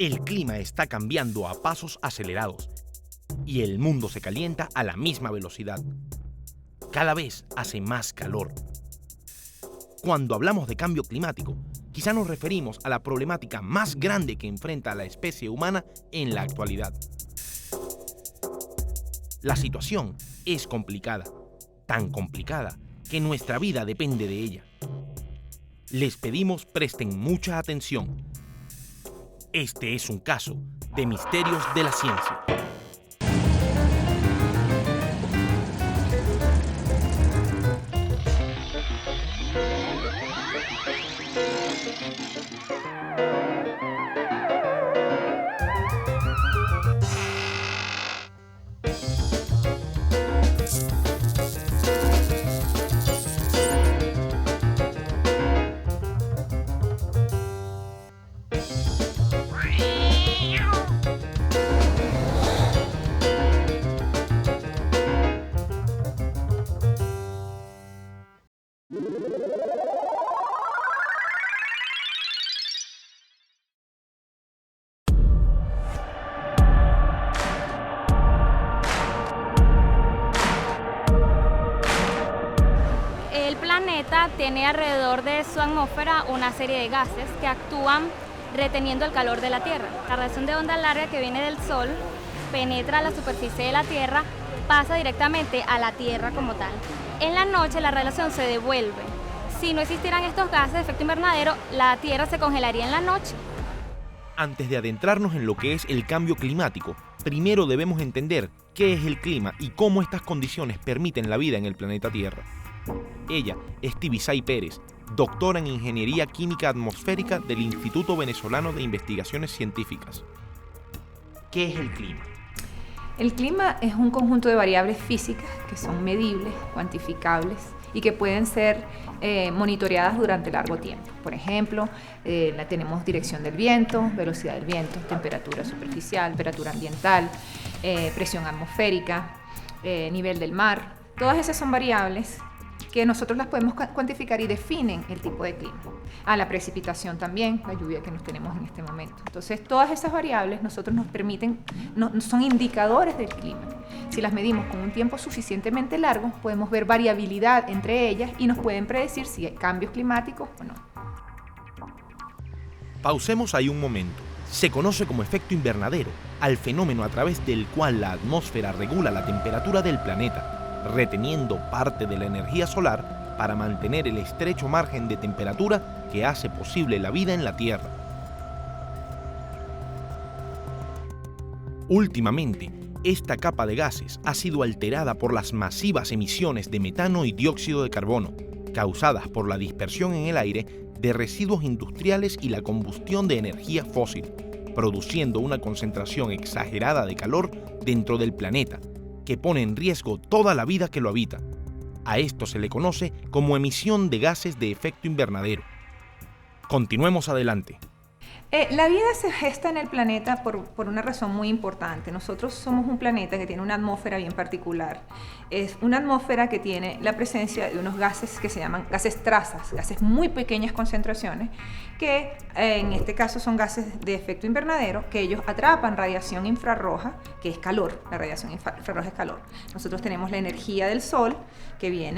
El clima está cambiando a pasos acelerados y el mundo se calienta a la misma velocidad. Cada vez hace más calor. Cuando hablamos de cambio climático, quizá nos referimos a la problemática más grande que enfrenta la especie humana en la actualidad. La situación es complicada, tan complicada que nuestra vida depende de ella. Les pedimos presten mucha atención. Este es un caso de misterios de la ciencia. El planeta tiene alrededor de su atmósfera una serie de gases que actúan reteniendo el calor de la Tierra. La radiación de onda larga que viene del Sol penetra la superficie de la Tierra, pasa directamente a la Tierra como tal. En la noche la radiación se devuelve. Si no existieran estos gases de efecto invernadero, la Tierra se congelaría en la noche. Antes de adentrarnos en lo que es el cambio climático, primero debemos entender qué es el clima y cómo estas condiciones permiten la vida en el planeta Tierra. Ella es Tibisay Pérez, doctora en Ingeniería Química Atmosférica del Instituto Venezolano de Investigaciones Científicas. ¿Qué es el clima? El clima es un conjunto de variables físicas que son medibles, cuantificables y que pueden ser monitoreadas durante largo tiempo. Por ejemplo, tenemos dirección del viento, velocidad del viento, temperatura superficial, temperatura ambiental, presión atmosférica, nivel del mar. Todas esas son variables que nosotros las podemos cuantificar y definen el tipo de clima. La precipitación también, la lluvia que nos tenemos en este momento. Entonces, todas esas variables nosotros nos permiten, son indicadores del clima. Si las medimos con un tiempo suficientemente largo, podemos ver variabilidad entre ellas y nos pueden predecir si hay cambios climáticos o no. Pausemos ahí un momento. Se conoce como efecto invernadero al fenómeno a través del cual la atmósfera regula la temperatura del planeta, reteniendo parte de la energía solar para mantener el estrecho margen de temperatura que hace posible la vida en la Tierra. Últimamente, esta capa de gases ha sido alterada por las masivas emisiones de metano y dióxido de carbono, causadas por la dispersión en el aire de residuos industriales y la combustión de energía fósil, produciendo una concentración exagerada de calor dentro del planeta, que pone en riesgo toda la vida que lo habita. A esto se le conoce como emisión de gases de efecto invernadero. Continuemos adelante. La vida se gesta en el planeta por una razón muy importante. Nosotros somos un planeta que tiene una atmósfera bien particular. Es una atmósfera que tiene la presencia de unos gases que se llaman gases trazas, gases muy pequeñas concentraciones, que en este caso son gases de efecto invernadero, que ellos atrapan radiación infrarroja, que es calor. La radiación infrarroja es calor. Nosotros tenemos la energía del Sol, que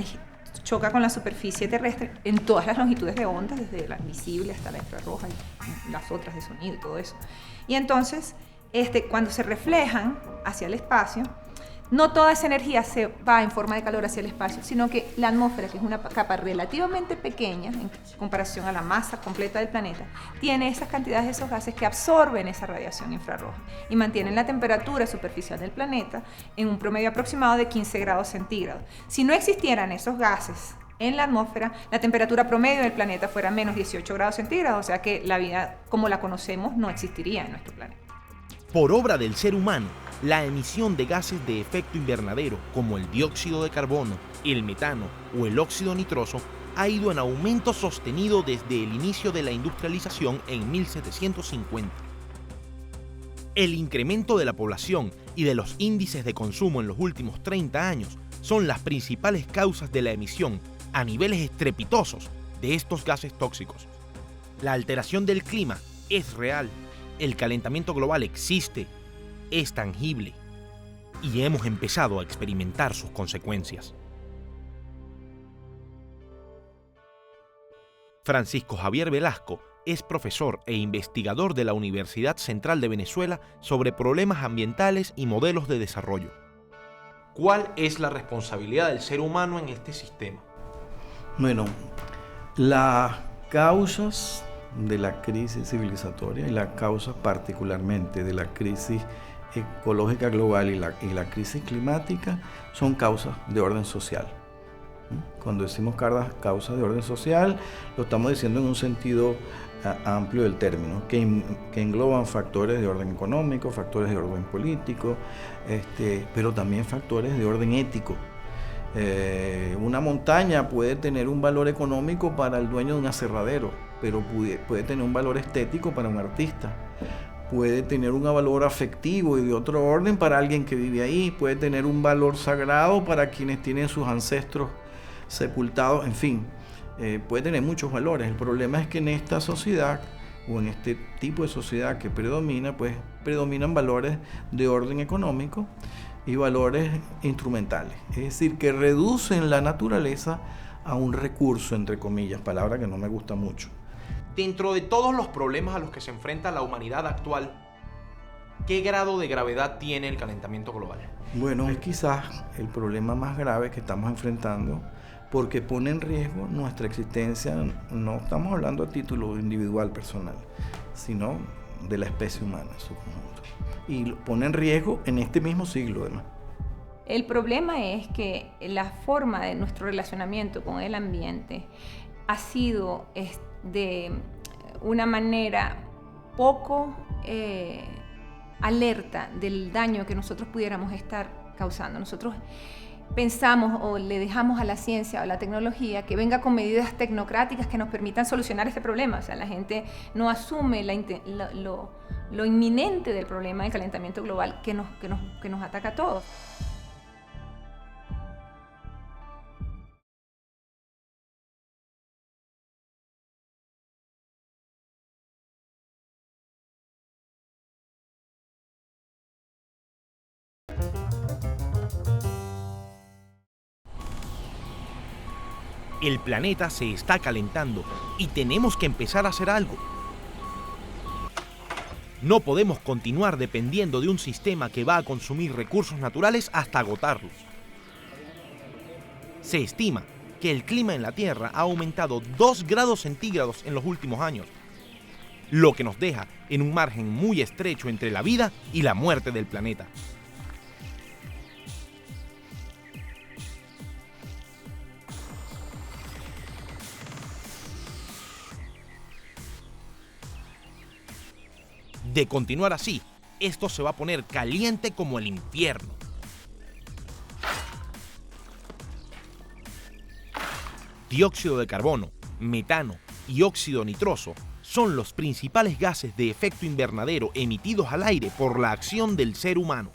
choca con la superficie terrestre en todas las longitudes de onda, desde la visible hasta la infrarroja y las otras de sonido y todo eso. Y entonces, cuando se reflejan hacia el espacio, no toda esa energía se va en forma de calor hacia el espacio, sino que la atmósfera, que es una capa relativamente pequeña en comparación a la masa completa del planeta, tiene esas cantidades de esos gases que absorben esa radiación infrarroja y mantienen la temperatura superficial del planeta en un promedio aproximado de 15 grados centígrados. Si no existieran esos gases en la atmósfera, la temperatura promedio del planeta fuera menos 18 grados centígrados, o sea que la vida como la conocemos no existiría en nuestro planeta. Por obra del ser humano, la emisión de gases de efecto invernadero como el dióxido de carbono, el metano o el óxido nitroso ha ido en aumento sostenido desde el inicio de la industrialización en 1750. El incremento de la población y de los índices de consumo en los últimos 30 años son las principales causas de la emisión a niveles estrepitosos de estos gases tóxicos. La alteración del clima es real El calentamiento global existe, es tangible y hemos empezado a experimentar sus consecuencias. Francisco Javier Velasco es profesor e investigador de la Universidad Central de Venezuela sobre problemas ambientales y modelos de desarrollo. ¿Cuál es la responsabilidad del ser humano en este sistema? Bueno, las causas de la crisis civilizatoria y las causas particularmente de la crisis ecológica global y la crisis climática son causas de orden social. Cuando decimos causas de orden social, lo estamos diciendo en un sentido amplio del término, que engloban factores de orden económico, factores de orden político, pero también factores de orden ético. Una montaña puede tener un valor económico para el dueño de un aserradero, pero puede tener un valor estético para un artista. Puede tener un valor afectivo y de otro orden para alguien que vive ahí. Puede tener un valor sagrado para quienes tienen sus ancestros sepultados, en fin. Puede tener muchos valores. El problema es que en esta sociedad o en este tipo de sociedad que predomina, pues predominan valores de orden económico y valores instrumentales. Es decir, que reducen la naturaleza a un recurso, entre comillas, palabra que no me gusta mucho. Dentro de todos los problemas a los que se enfrenta la humanidad actual, ¿qué grado de gravedad tiene el calentamiento global? Bueno, es quizás el problema más grave que estamos enfrentando porque pone en riesgo nuestra existencia. No estamos hablando a título individual, personal, sino de la especie humana en su conjunto. Y lo pone en riesgo en este mismo siglo, además. El problema es que la forma de nuestro relacionamiento con el ambiente ha sido de una manera poco alerta del daño que nosotros pudiéramos estar causando. Nosotros pensamos o le dejamos a la ciencia o a la tecnología que venga con medidas tecnocráticas que nos permitan solucionar este problema. O sea, la gente no asume lo inminente del problema del calentamiento global que nos ataca a todos. El planeta se está calentando y tenemos que empezar a hacer algo. No podemos continuar dependiendo de un sistema que va a consumir recursos naturales hasta agotarlos. Se estima que el clima en la Tierra ha aumentado 2 grados centígrados en los últimos años, lo que nos deja en un margen muy estrecho entre la vida y la muerte del planeta. De continuar así, esto se va a poner caliente como el infierno. Dióxido de carbono, metano y óxido nitroso son los principales gases de efecto invernadero emitidos al aire por la acción del ser humano.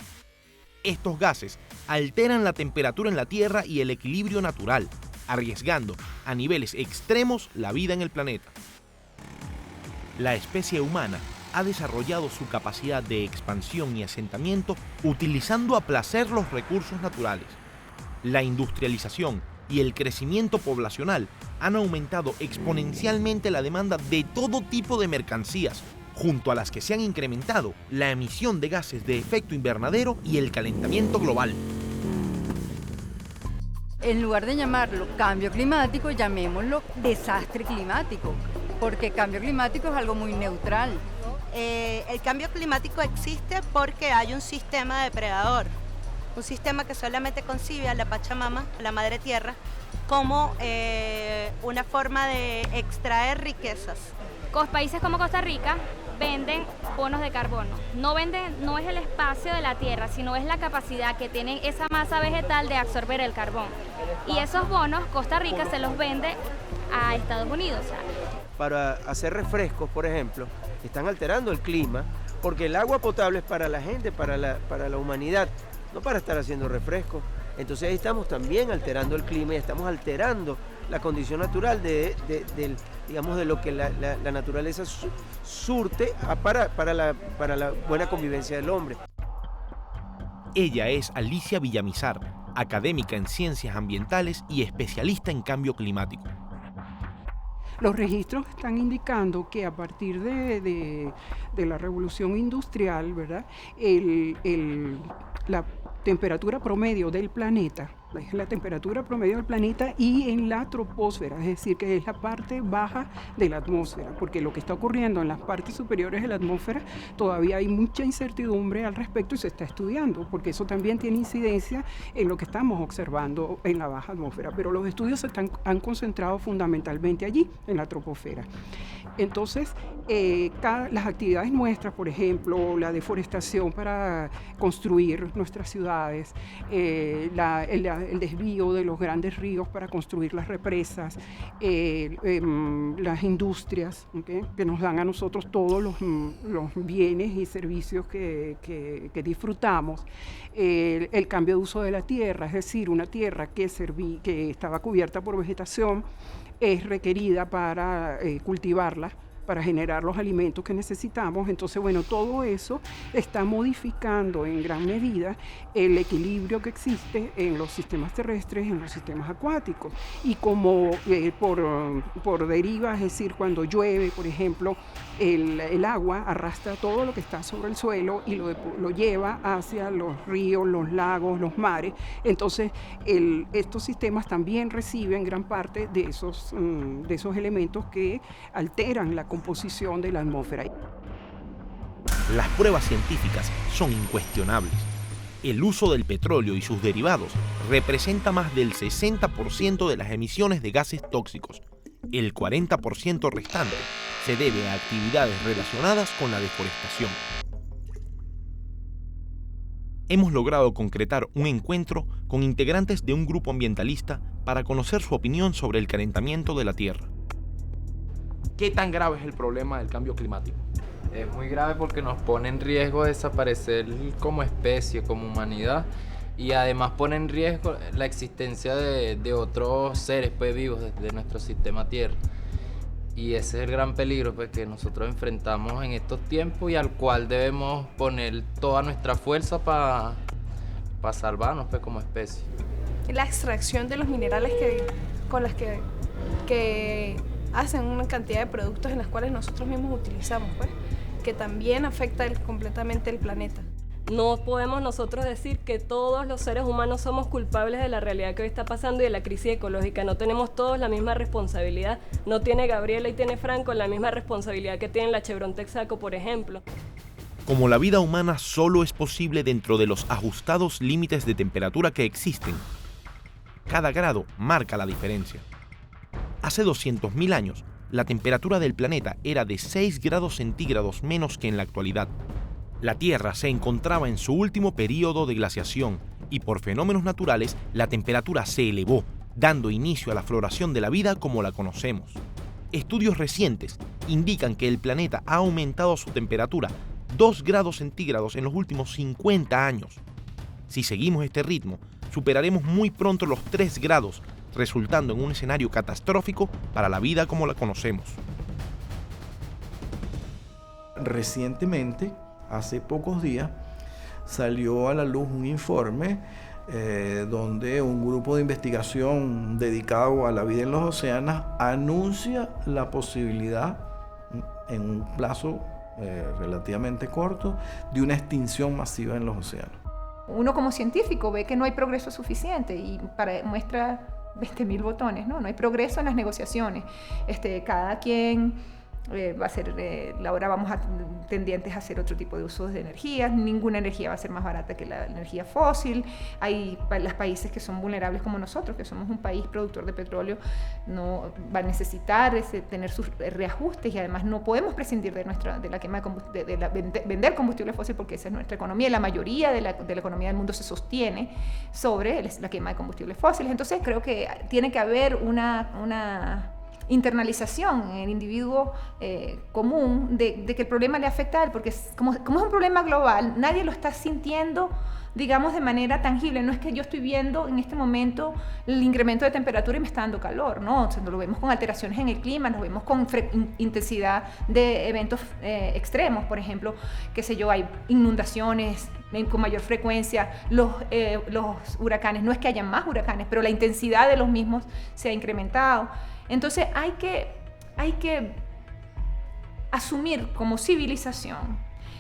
Estos gases alteran la temperatura en la Tierra y el equilibrio natural, arriesgando a niveles extremos la vida en el planeta. La especie humana ha desarrollado su capacidad de expansión y asentamiento utilizando a placer los recursos naturales. La industrialización y el crecimiento poblacional han aumentado exponencialmente la demanda de todo tipo de mercancías, junto a las que se han incrementado la emisión de gases de efecto invernadero y el calentamiento global. En lugar de llamarlo cambio climático, llamémoslo desastre climático, porque cambio climático es algo muy neutral. El cambio climático existe porque hay un sistema depredador, un sistema que solamente concibe a la Pachamama, a la Madre Tierra, como una forma de extraer riquezas. Países como Costa Rica venden bonos de carbono. No es el espacio de la Tierra, sino es la capacidad que tiene esa masa vegetal de absorber el carbón. Y esos bonos Costa Rica se los vende a Estados Unidos. Para hacer refrescos, por ejemplo, están alterando el clima porque el agua potable es para la gente, para la humanidad, no para estar haciendo refrescos. Entonces ahí estamos también alterando el clima y estamos alterando la condición natural de lo que la naturaleza surte para la buena convivencia del hombre. Ella es Alicia Villamizar, académica en ciencias ambientales y especialista en cambio climático. Los registros están indicando que a partir de la revolución industrial, ¿verdad? La temperatura promedio del planeta, es la temperatura promedio del planeta y en la troposfera, es decir, que es la parte baja de la atmósfera, porque lo que está ocurriendo en las partes superiores de la atmósfera todavía hay mucha incertidumbre al respecto y se está estudiando, porque eso también tiene incidencia en lo que estamos observando en la baja atmósfera, pero los estudios han concentrado fundamentalmente allí, en la troposfera. Entonces, las actividades nuestras, por ejemplo, la deforestación para construir nuestras ciudades, el desvío de los grandes ríos para construir las represas, las industrias, ¿okay?, que nos dan a nosotros todos los bienes y servicios que disfrutamos, el cambio de uso de la tierra, es decir, una tierra que estaba cubierta por vegetación es requerida para cultivarla, para generar los alimentos que necesitamos. Entonces, bueno, todo eso está modificando en gran medida el equilibrio que existe en los sistemas terrestres, en los sistemas acuáticos. Y como por deriva, es decir, cuando llueve, por ejemplo, el agua arrastra todo lo que está sobre el suelo y lo lleva hacia los ríos, los lagos, los mares. Entonces, estos sistemas también reciben gran parte de esos elementos que alteran la composición de la atmósfera. Las pruebas científicas son incuestionables. El uso del petróleo y sus derivados representa más del 60% de las emisiones de gases tóxicos. El 40% restante se debe a actividades relacionadas con la deforestación. Hemos logrado concretar un encuentro con integrantes de un grupo ambientalista para conocer su opinión sobre el calentamiento de la Tierra. ¿Qué tan grave es el problema del cambio climático? Es muy grave porque nos pone en riesgo desaparecer como especie, como humanidad, y además pone en riesgo la existencia de otros seres vivos de nuestro sistema Tierra. Y ese es el gran peligro que nosotros enfrentamos en estos tiempos y al cual debemos poner toda nuestra fuerza para salvarnos como especie. La extracción de los minerales con las que hacen una cantidad de productos en las cuales nosotros mismos utilizamos, que también afecta completamente el planeta. No podemos nosotros decir que todos los seres humanos somos culpables de la realidad que hoy está pasando y de la crisis ecológica. No tenemos todos la misma responsabilidad. No tiene Gabriela y tiene Franco la misma responsabilidad que tiene la Chevron Texaco, por ejemplo. Como la vida humana solo es posible dentro de los ajustados límites de temperatura que existen, cada grado marca la diferencia. Hace 200.000 años, la temperatura del planeta era de 6 grados centígrados menos que en la actualidad. La Tierra se encontraba en su último período de glaciación y por fenómenos naturales la temperatura se elevó, dando inicio a la floración de la vida como la conocemos. Estudios recientes indican que el planeta ha aumentado su temperatura 2 grados centígrados en los últimos 50 años. Si seguimos este ritmo, superaremos muy pronto los 3 grados, resultando en un escenario catastrófico para la vida como la conocemos. Recientemente, hace pocos días, salió a la luz un informe donde un grupo de investigación dedicado a la vida en los océanos anuncia la posibilidad, en un plazo relativamente corto, de una extinción masiva en los océanos. Uno como científico ve que no hay progreso suficiente y muestra 20.000 botones, ¿no? No hay progreso en las negociaciones. Cada quien va a ser, ahora vamos tendientes a hacer otro tipo de usos de energías. Ninguna energía va a ser más barata que la energía fósil. Hay los países que son vulnerables como nosotros, que somos un país productor de petróleo, no va a necesitar tener sus reajustes y además no podemos prescindir de la quema de combustible, vender combustible fósil porque esa es nuestra economía. La mayoría de la economía del mundo se sostiene sobre la quema de combustibles fósiles. Entonces creo que tiene que haber una internalización en el individuo común de que el problema le afecta a él, porque como es un problema global, nadie lo está sintiendo, digamos, de manera tangible. No es que yo estoy viendo en este momento el incremento de temperatura y me está dando calor, no, o sea, lo vemos con alteraciones en el clima, lo vemos con intensidad de eventos extremos, por ejemplo, qué sé yo, hay inundaciones con mayor frecuencia, los huracanes, no es que haya más huracanes, pero la intensidad de los mismos se ha incrementado. Entonces hay que asumir como civilización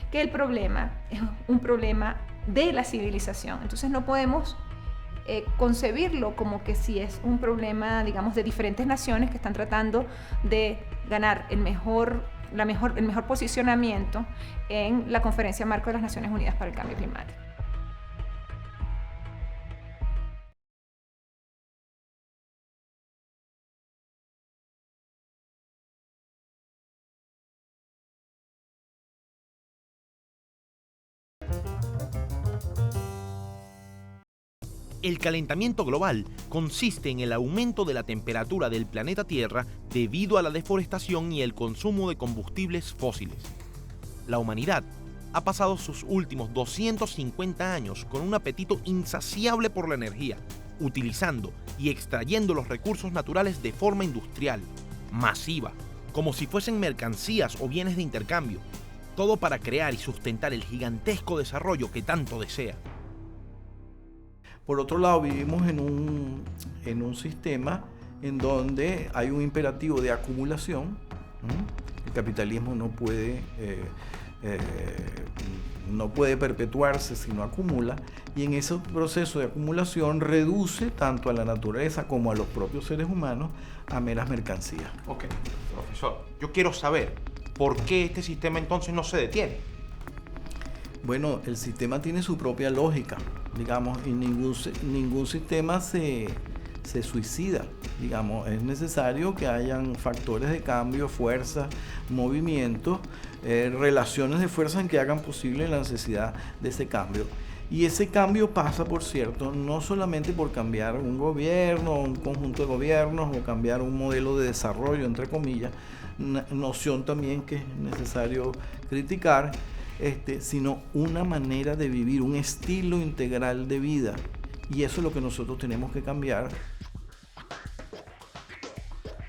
que el problema es un problema de la civilización. Entonces no podemos concebirlo como que si es un problema, digamos, de diferentes naciones que están tratando de ganar el mejor posicionamiento en la Conferencia Marco de las Naciones Unidas para el Cambio Climático. El calentamiento global consiste en el aumento de la temperatura del planeta Tierra debido a la deforestación y el consumo de combustibles fósiles. La humanidad ha pasado sus últimos 250 años con un apetito insaciable por la energía, utilizando y extrayendo los recursos naturales de forma industrial, masiva, como si fuesen mercancías o bienes de intercambio, todo para crear y sustentar el gigantesco desarrollo que tanto desea. Por otro lado, vivimos en un sistema en donde hay un imperativo de acumulación. El capitalismo no puede perpetuarse si no acumula, y en ese proceso de acumulación reduce tanto a la naturaleza como a los propios seres humanos a meras mercancías. Ok, profesor, yo quiero saber por qué este sistema entonces no se detiene. Bueno, el sistema tiene su propia lógica, digamos, y ningún sistema se suicida, digamos. Es necesario que hayan factores de cambio, fuerzas, movimientos, relaciones de fuerza en que hagan posible la necesidad de ese cambio. Y ese cambio pasa, por cierto, no solamente por cambiar un gobierno, un conjunto de gobiernos, o cambiar un modelo de desarrollo, entre comillas, una noción también que es necesario criticar, sino una manera de vivir, un estilo integral de vida. Y eso es lo que nosotros tenemos que cambiar.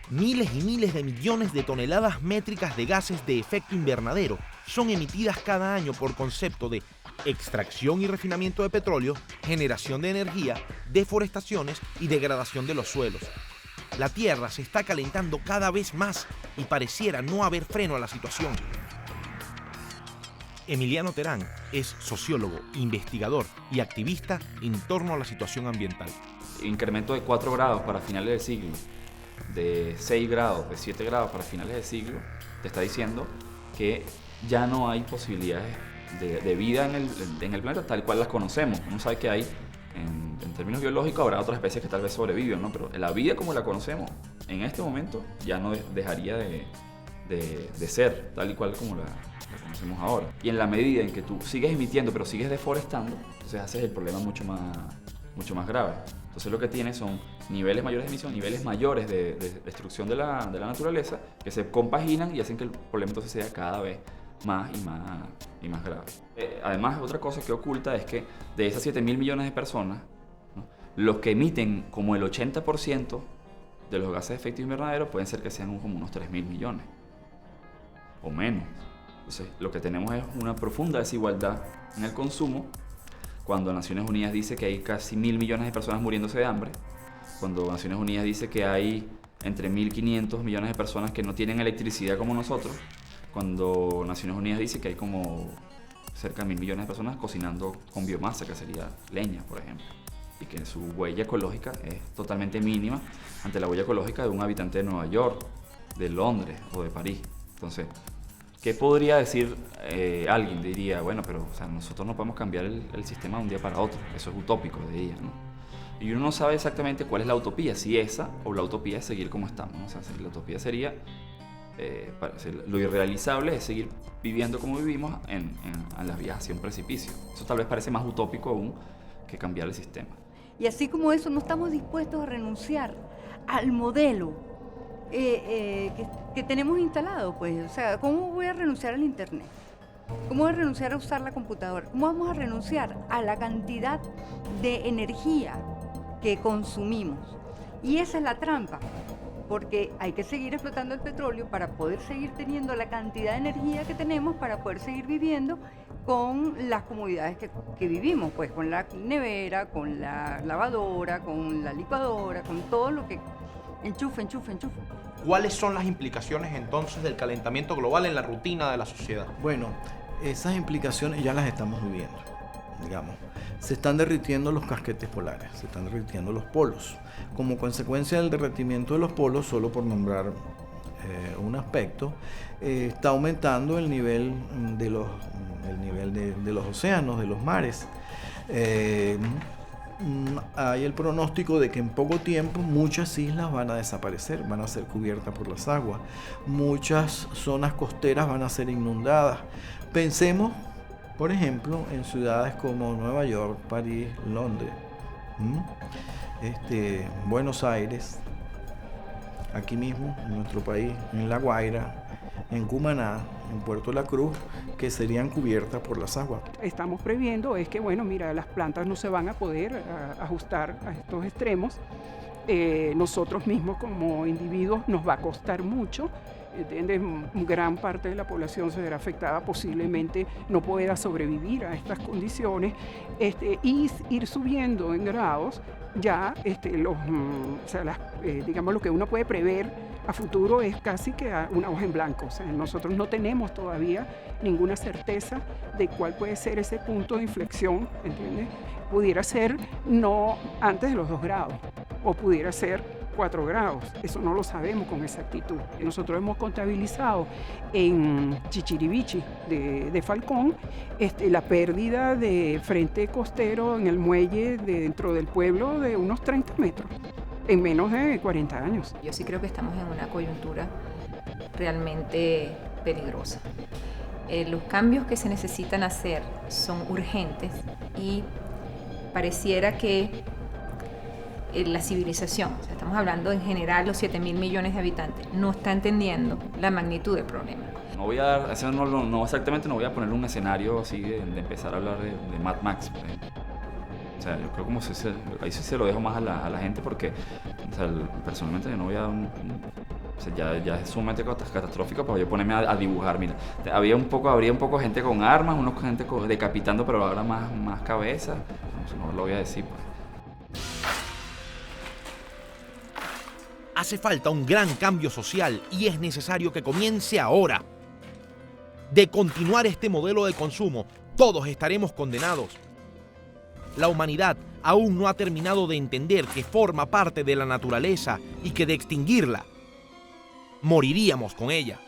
Miles y miles de millones de toneladas métricas de gases de efecto invernadero son emitidas cada año por concepto de extracción y refinamiento de petróleo, generación de energía, deforestaciones y degradación de los suelos. La Tierra se está calentando cada vez más y pareciera no haber freno a la situación. Emiliano Terán es sociólogo, investigador y activista en torno a la situación ambiental. Incremento de 4 grados para finales del siglo, de 6 grados, de 7 grados para finales del siglo, te está diciendo que ya no hay posibilidades de vida en el planeta tal cual las conocemos. Uno sabe que hay, en términos biológicos, habrá otras especies que tal vez sobreviven, ¿no? Pero la vida como la conocemos en este momento ya no dejaría de ser tal y cual como la conocemos ahora. Y en la medida en que tú sigues emitiendo pero sigues deforestando, entonces haces el problema mucho más grave. Entonces lo que tienes son niveles mayores de emisión, niveles mayores de destrucción de la naturaleza, que se compaginan y hacen que el problema entonces sea cada vez más y más grave. Además, otra cosa que oculta es que de esas 7.000 millones de personas, ¿no?, los que emiten como el 80% de los gases de efecto invernadero pueden ser que sean como unos 3.000 millones o menos. Entonces, lo que tenemos es una profunda desigualdad en el consumo. Cuando Naciones Unidas dice que hay casi 1.000 millones de personas muriéndose de hambre, cuando Naciones Unidas dice que hay entre 1.500 millones de personas que no tienen electricidad como nosotros, cuando Naciones Unidas dice que hay como cerca de 1.000 millones de personas cocinando con biomasa, que sería leña, por ejemplo, y que su huella ecológica es totalmente mínima ante la huella ecológica de un habitante de Nueva York, de Londres o de París. Entonces, ¿qué podría decir alguien? Diría, bueno, pero o sea, nosotros no podemos cambiar el sistema de un día para otro. Eso es utópico, diría, ¿no? Y uno no sabe exactamente cuál es la utopía, si esa o la utopía es seguir como estamos, ¿no? O sea, si la utopía sería, lo irrealizable es seguir viviendo como vivimos en las vías hacia un precipicio. Eso tal vez parece más utópico aún que cambiar el sistema. Y así como eso, no estamos dispuestos a renunciar al modelo que tenemos instalado, pues. O sea, ¿cómo voy a renunciar al internet? ¿Cómo voy a renunciar a usar la computadora? ¿Cómo vamos a renunciar a la cantidad de energía que consumimos? Y esa es la trampa, porque hay que seguir explotando el petróleo para poder seguir teniendo la cantidad de energía que tenemos para poder seguir viviendo con las comodidades que vivimos, pues con la nevera, con la lavadora, con la licuadora, con todo lo que enchufe. ¿Cuáles son las implicaciones entonces del calentamiento global en la rutina de la sociedad? Bueno, esas implicaciones ya las estamos viviendo, digamos. Se están derritiendo los casquetes polares, se están derritiendo los polos. Como consecuencia del derretimiento de los polos, solo por nombrar un aspecto, está aumentando el nivel de los océanos, de los mares. Hay el pronóstico de que en poco tiempo muchas islas van a desaparecer, van a ser cubiertas por las aguas. Muchas zonas costeras van a ser inundadas. Pensemos, por ejemplo, en ciudades como Nueva York, París, Londres, Buenos Aires, aquí mismo, en nuestro país, en La Guaira, en Cumaná, en Puerto La Cruz, que serían cubiertas por las aguas. Estamos previendo es que, bueno, mira, las plantas no se van a poder ajustar a estos extremos. Nosotros mismos como individuos nos va a costar mucho. ¿Entiendes? Gran parte de la población se verá afectada, posiblemente no pueda sobrevivir a estas condiciones, y ir subiendo en grados ya digamos lo que uno puede prever a futuro es casi que una hoja en blanco. O sea, nosotros no tenemos todavía ninguna certeza de cuál puede ser ese punto de inflexión, ¿entiendes? Pudiera ser no antes de los 2 grados o pudiera ser 4 grados, eso no lo sabemos con exactitud. Nosotros hemos contabilizado en Chichirivichi de Falcón la pérdida de frente costero en el muelle dentro del pueblo de unos 30 metros en menos de 40 años. Yo sí creo que estamos en una coyuntura realmente peligrosa. Los cambios que se necesitan hacer son urgentes y pareciera que la civilización, o sea, estamos hablando en general los 7.000 millones de habitantes, no está entendiendo la magnitud del problema. No voy a no exactamente, no voy a poner un escenario así de empezar a hablar de Mad Max, por ejemplo. O sea, yo creo como ahí sí se lo dejo más a la gente porque, o sea, personalmente yo no voy a o sea, ya es sumamente catastrófico para yo ponerme a dibujar. Mira, habría un poco gente con armas, gente decapitando, pero ahora más cabezas. No lo voy a decir, pues. Hace falta un gran cambio social y es necesario que comience ahora. De continuar este modelo de consumo, todos estaremos condenados. La humanidad aún no ha terminado de entender que forma parte de la naturaleza y que de extinguirla, moriríamos con ella.